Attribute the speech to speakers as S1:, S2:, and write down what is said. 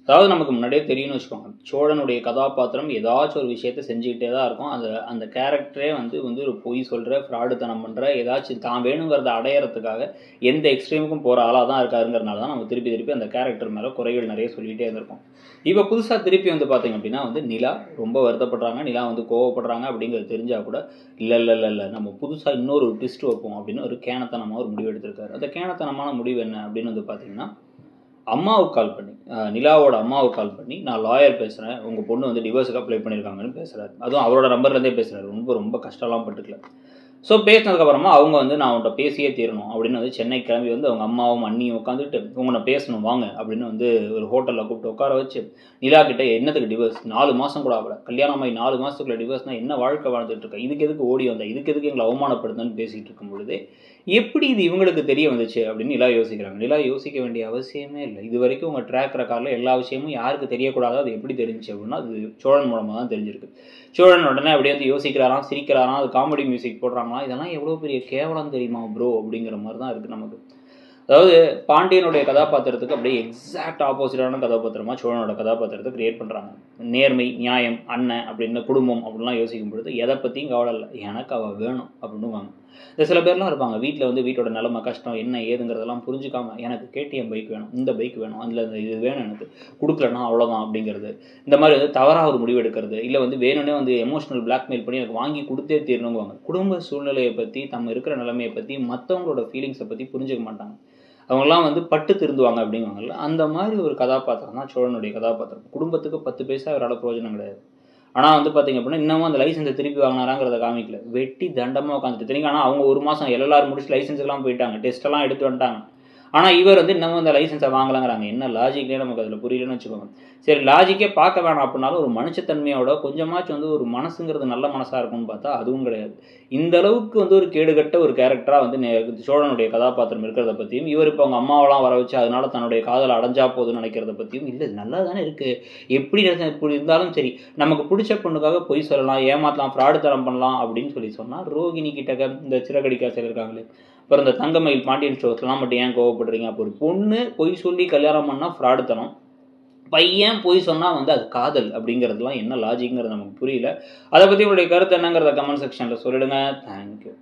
S1: அதாவது நமக்கு முன்னாடியே தெரியும்னு வச்சுக்கோங்க. சோழனுடைய கதாபாத்திரம் ஏதாச்சும் ஒரு விஷயத்த செஞ்சுக்கிட்டே தான் இருக்கும். அந்த கேரக்டரே வந்து ஒரு பொய் சொல்கிற, ஃப்ராடுத்தனம் பண்ணுற, ஏதாச்சும் தான் வேணுங்கிறத அடையிறதுக்காக எந்த எக்ஸ்ட்ரீமுக்கும் போகிற ஆளாக தான் இருக்காருங்கிறனால தான் நம்ம திருப்பி திருப்பி அந்த கேரக்டர் மேலே குறைகள் நிறைய சொல்லிகிட்டே இருந்திருக்கோம். இப்போ புதுசாக திருப்பி வந்து பார்த்தீங்க அப்படின்னா வந்து நிலா ரொம்ப வருத்தப்படுறாங்க, நிலா வந்து கோவப்படுறாங்க அப்படிங்கிறது தெரிஞ்சால் கூட இல்லை நம்ம புதுசாக இன்னொரு ட்விஸ்ட் வைப்போம் அப்படின்னு ஒரு கேனத்தனமாக ஒரு முடிவு எடுத்திருக்காரு. அந்த கேனத்தனமான முடிவு என்ன அப்படின்னு வந்து பார்த்தீங்கன்னா, அம்மாவுக்கு கால் பண்ணி, நிலாவோட அம்மாவுக்கு கால் பண்ணி, நான் லாயர் பேசுகிறேன், உங்கள் பொண்ணு வந்து டிவோர்ஸுக்கு அப்ளை பண்ணியிருக்காங்கன்னு பேசுகிறாரு. அதுவும் அவரோட நம்பர்லேருந்தே பேசுகிறாரு. ரொம்ப கஷ்டம்லாம் பட்டுக்கல. ஸோ பேசினதுக்கப்புறமா அவங்க வந்து நான் அவன்கிட்ட பேசியே தீரணும் அப்படின்னு வந்து சென்னை கிளம்பி வந்து அவங்க அம்மாவும் அண்ணியும் உட்காந்துட்டு உங்களை பேசணும் வாங்க அப்படின்னு வந்து ஒரு ஹோட்டலில் கூப்பிட்டு உட்கார வச்சு, நிலா கிட்ட என்னத்துக்கு டிவோர்ஸ், 4 மாதம் கூட ஆகலை, கல்யாணமாகி 4 மாதத்துக்குள்ள டிவோர்ஸ்னால் என்ன வாழ்க்கை வாழ்ந்துட்டு இருக்கேன், இதுக்கு எதுக்கு ஓடி வந்தேன், இதுக்கு எதுக்கு எங்களை அவமானப்படுத்துன்னு பேசிகிட்டு இருக்கும் பொழுது எப்படி இது இவங்களுக்கு தெரிய வந்துச்சு அப்படின்னு நிலா யோசிக்கிறாங்க. நிலா யோசிக்க வேண்டிய அவசியமே இல்லை. இது வரைக்கும் உங்கள் ட்ராக் ரெக்கார்டில் எல்லா விஷயமும் யாருக்கு தெரியக்கூடாதோ அது எப்படி தெரிஞ்சிச்சு அப்படின்னா அது சோழன் மூலமாக தான் தெரிஞ்சிருக்கு. சோழன் உடனே அப்படியே வந்து யோசிக்கிறாராம், சிரிக்கிறாராம், அது காமெடி மியூசிக் போடுறாங்களா, இதெல்லாம் எவ்வளோ பெரிய கேவலம் தெரியுமா ப்ரோ அப்படிங்கிற மாதிரி தான் இருக்குது நமக்கு. அதாவது பாண்டியனுடைய கதாபாத்திரத்துக்கு அப்படியே எக்ஸாக்ட் ஆப்போசிட்டான கதாபாத்திரமாக சோழனோட கதாபாத்திரத்தை கிரியேட் பண்ணுறாங்க. நேர்மை, நியாயம், அண்ணன் அப்படின்னு குடும்பம் அப்படின்லாம் யோசிக்கும் பொழுது எதை பற்றியும் கவலை இல்லை, எனக்கு அவள் வேணும் அப்படின்னுவாங்க. இந்த சில பேர்லாம் இருப்பாங்க வீட்டில் வந்து வீட்டோட நிலைமை கஷ்டம் என்ன ஏதுங்கிறதெல்லாம் புரிஞ்சுக்காம எனக்கு கேடிஎம் பைக் வேணும், இந்த பைக் வேணும், அதில் இந்த இது வேணும், எனக்கு கொடுக்கலன்னா அவ்வளோதான் அப்படிங்கிறது. இந்த மாதிரி வந்து தவறாக ஒரு முடிவு எடுக்கிறது, இல்லை வந்து வேணும்னே வந்து எமோஷனல் பிளாக்மெயில் பண்ணி எனக்கு வாங்கி கொடுத்தே தீரணுங்குவாங்க. குடும்ப சூழ்நிலையை பற்றி, நம்ம இருக்கிற நிலைமையை பற்றி, மற்றவங்களோட ஃபீலிங்ஸை பற்றி புரிஞ்சுக்க மாட்டாங்க. அவங்கெல்லாம் வந்து பட்டு திருந்துவாங்க அப்படிங்குவாங்கல்ல, அந்த மாதிரி ஒரு கதாபாத்திரம் தான் சோழனுடைய கதாபாத்திரம். குடும்பத்துக்கு 10 பைசா அவரால் பிரயோஜனம் கிடையாது. ஆனால் வந்து பார்த்தீங்க அப்படின்னா இன்னமும் அந்த லைசன்ஸை திருப்பி வாங்கினாராங்கிறத காமிக்கல, வெட்டி தண்டமாக உட்காந்துட்டு தெரியுங்க. ஆனால் அவங்க 1 மாதம் எல்எல்ஆர் முடிச்சு லைசன்ஸுக்கெல்லாம் போயிட்டாங்க, டெஸ்ட்டெல்லாம் எடுத்து வந்துட்டாங்க. ஆனால் இவர் வந்து இன்னமும் அந்த லைசன்ஸை வாங்கலாங்கிறாங்க. என்ன லாஜிக்னே நமக்கு அதில் புரியலன்னு வச்சுக்கோங்க. சரி, லாஜிக்கே பார்க்க வேணாம் அப்படின்னாலும் ஒரு மனுஷத்தன்மையோட கொஞ்சமாச்சும் வந்து ஒரு மனசுங்கிறது நல்ல மனசாக இருக்கும்னு பார்த்தா அதுவும் கிடையாது. இந்த அளவுக்கு வந்து ஒரு கேடுகட்ட ஒரு கேரக்டராக வந்து சோழனுடைய கதாபாத்திரம் இருக்கிறத பற்றியும், இவர் இப்போ அவங்க அம்மாவெல்லாம் வர வச்சு அதனால தன்னுடைய காதலை அடைஞ்சா போதுன்னு நினைக்கிறத பற்றியும், இல்லை நல்லா தானே இருக்குது, எப்படி இருந்தாலும் சரி நமக்கு பிடிச்ச பொண்ணுக்காக பொய் சொல்லலாம், ஏமாற்றலாம், ஃப்ராடு தரம் பண்ணலாம் அப்படின்னு சொல்லி சொன்னால் ரோகிணி கிட்டக்க இந்த சிறகடிக்காசல் இருக்காங்களே, அப்புறம் இந்த தங்கமயில் பாண்டியன் ஸ்டோர்ஸ்லாம் மட்டும் ஏன் கோவப்படுறீங்க? அப்போ ஒரு பொண்ணு பொய் சொல்லி கல்யாணம் பண்ணால் ஃப்ராடுத்தனம், பையன் பொய் சொன்னால் வந்து அது காதல் அப்படிங்கிறதுலாம் என்ன லாஜிக்ங்கிறது நமக்கு புரியல. அதை பற்றி உங்களுடைய கருத்து என்னங்கிறத கமெண்ட் செக்ஷனில் சொல்லிடுங்க. தேங்க்யூ.